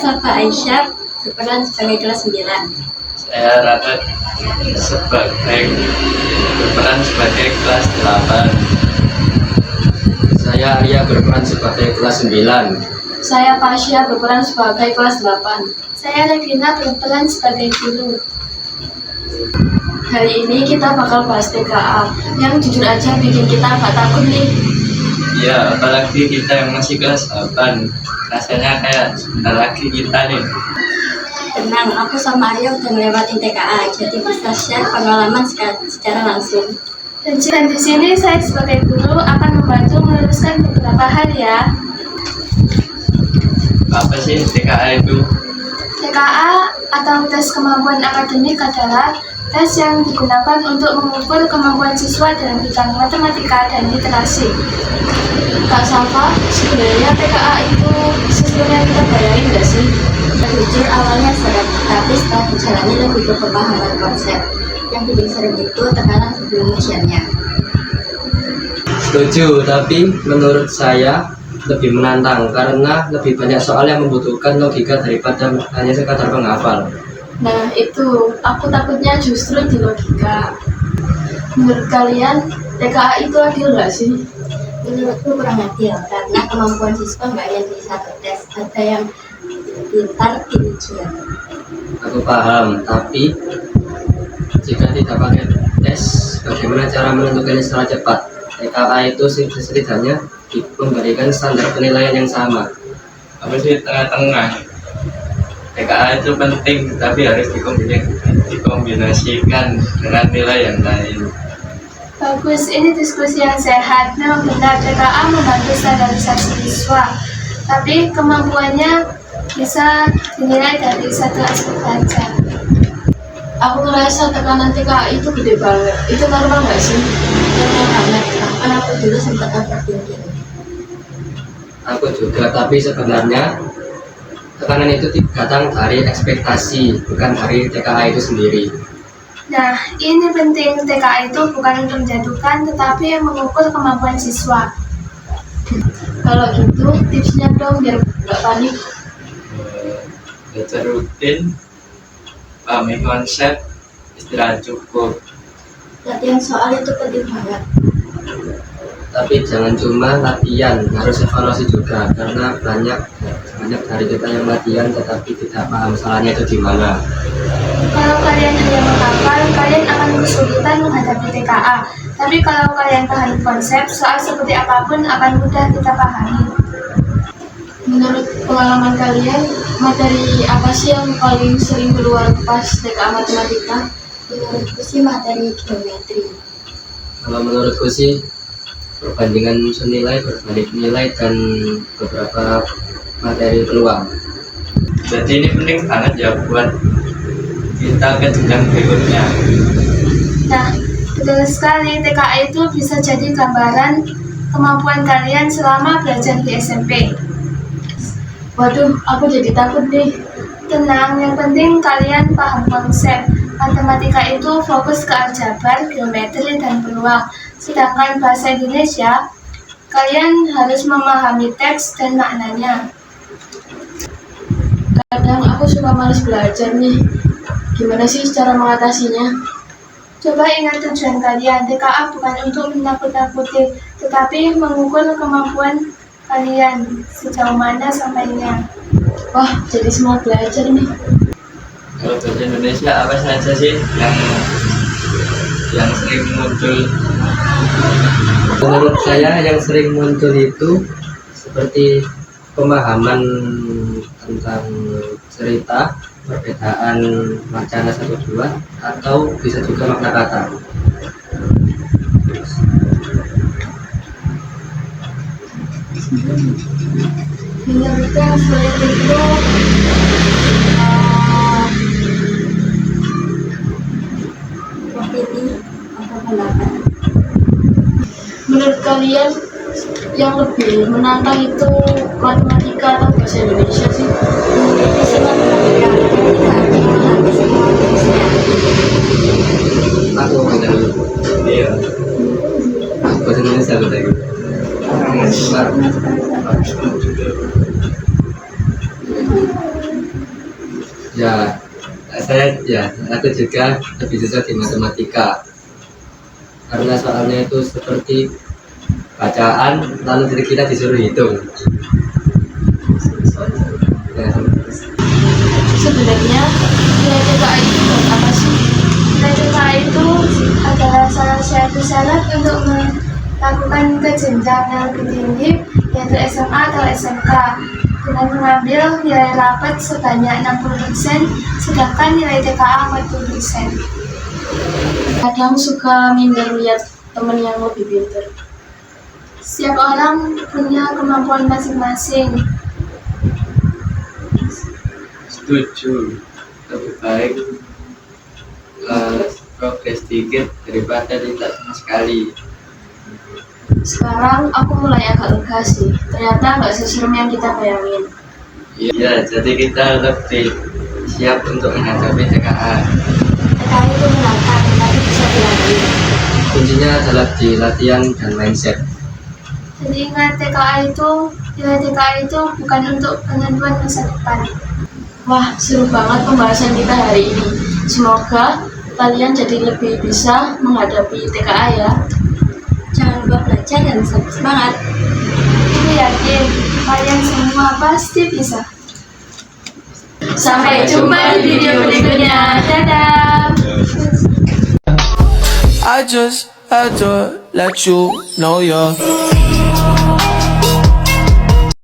Safa Aisyah berperan sebagai kelas 9. Saya Radit berperan sebagai kelas 8. Saya Arya berperan sebagai kelas 9. Saya Pasya berperan sebagai kelas 8. Saya Regina berperan sebagai guru. Hari ini kita bakal bahas TKA yang jujur aja bikin kita agak takut nih. Ya, apalagi kita yang masih kelas 8. Rasanya kayak sebentar lagi kita nih. Tenang, aku sama Arya udah ngelewatin TKA, jadi bisa share pengalaman secara langsung. Dan di sini saya sebagai guru akan membantu meluruskan beberapa hal ya. Apa sih TKA itu? TKA atau tes kemampuan akademik adalah tes yang digunakan untuk mengukur kemampuan siswa dalam bidang matematika dan literasi. Kak Safa, sebenarnya TKA itu sesuatu yang kita bayarin nggak sih? Jujur awalnya seret, tapi setelah dijalani lebih ke pemahaman konsep. Yang bikin sering itu tekanan sebelum ujiannya. Setuju, tapi menurut saya lebih menantang karena lebih banyak soal yang membutuhkan logika daripada hanya sekadar menghafal. Nah itu, aku takutnya justru di logika. Menurut kalian, TKA itu adil nggak sih? Menurutku kurang adil, karena kemampuan siswa nggak hanya di satu tes, ada yang pintar di ujian. Aku paham, tapi jika tidak pakai tes, bagaimana cara menentukannya secara cepat? TKA itu setidaknya memberikan standar penilaian yang sama. Apa sih tengah-tengah? TKA itu penting, tapi harus dikombinasikan dengan nilai yang lain. Bagus, ini diskusi yang sehat. Memang benar TKA membantu standarisasi siswa, tapi kemampuannya bisa dinilai dari satu aspek saja. Aku ngerasa tekanan TKA itu gede banget. Itu normal nggak sih? Normal banget, karena aku dulu sempat overthinking. Aku juga, tapi sebenarnya tekanan itu datang dari ekspektasi, bukan dari TKA itu sendiri. Nah, ini penting. TKA itu bukan untuk menjatuhkan, tetapi mengukur kemampuan siswa. Kalau gitu, tipsnya dong biar nggak panik. Baca rutin, pahami konsep, istirahat cukup. Latihan soal itu penting banget. Tapi jangan cuma latihan, harus evaluasi juga karena banyak dari kita yang latihan tetapi tidak paham salahnya itu di mana. Kalau kalian hanya menghafal, kalian akan kesulitan menghadapi TKA. Tapi kalau kalian paham konsep, soal seperti apapun akan mudah kita pahami. Menurut pengalaman kalian, materi apa sih yang paling sering keluar pas TKA matematika? Menurutku sih materi geometri. Kalau menurutku sih perbandingan senilai, berbalik nilai, dan beberapa materi peluang. Jadi ini penting banget ya buat kita ke jenjang berikutnya. Nah, betul sekali, TKA itu bisa jadi gambaran kemampuan kalian selama belajar di SMP. Waduh, aku jadi takut nih. Tenang, yang penting kalian paham konsep. Matematika itu fokus ke aljabar, geometri, dan peluang. Sedangkan bahasa Indonesia, kalian harus memahami teks dan maknanya. Kadang aku suka malas belajar nih. Gimana sih cara mengatasinya? Coba ingat tujuan kalian. TKA bukan untuk menakut-nakuti, tetapi mengukur kemampuan kalian sejauh mana sampainya. Wah, jadi semangat belajar nih. Kalau bahasa Indonesia apa saja sih yang sering muncul? Menurut saya yang sering muncul itu seperti pemahaman tentang cerita, perbedaan wacana 1-2, atau bisa juga makna kata. Menurutku yang sulit itu opini atau pendapat. Menurut kalian yang lebih menantang itu matematika atau bahasa Indonesia sih? Menurutku sih matematika, karena kita harus memahami semua jenisnya. Aku benar. Iya. Bahasa Indonesia betul. atau juga lebih susah di matematika. Karena soalnya itu seperti bacaan lalu kita disuruh hitung. Ya. Sebenarnya nilai TKA itu buat apa sih? Nilai TKA itu adalah salah satu syarat untuk melakukan ke jenjang yang lebih tinggi, yaitu SMA atau SMK, dengan mengambil nilai rapot sebanyak 60%, sedangkan nilai TKA 40%. Kadang suka minder lihat temen yang lebih pintar. Setiap orang punya kemampuan masing-masing. Setuju, lebih baik progres dikit daripada tidak sama sekali. Sekarang aku mulai agak lega sih, ternyata nggak seserem yang kita bayangin. Iya, jadi kita lebih siap untuk menghadapi TKA. TKA itu menantang, tapi bisa dilalui. Kuncinya adalah di latihan dan mindset. Jadi ingat, nilai TKA itu bukan untuk penentuan masa depan. Wah, seru banget pembahasan kita hari ini. Semoga kalian jadi lebih bisa menghadapi TKA ya. Jangan lupa belajar dan tetap semangat. Aku yakin kalian semua pasti bisa. Sampai jumpa di video berikutnya. Dadah. I just had to let you know you're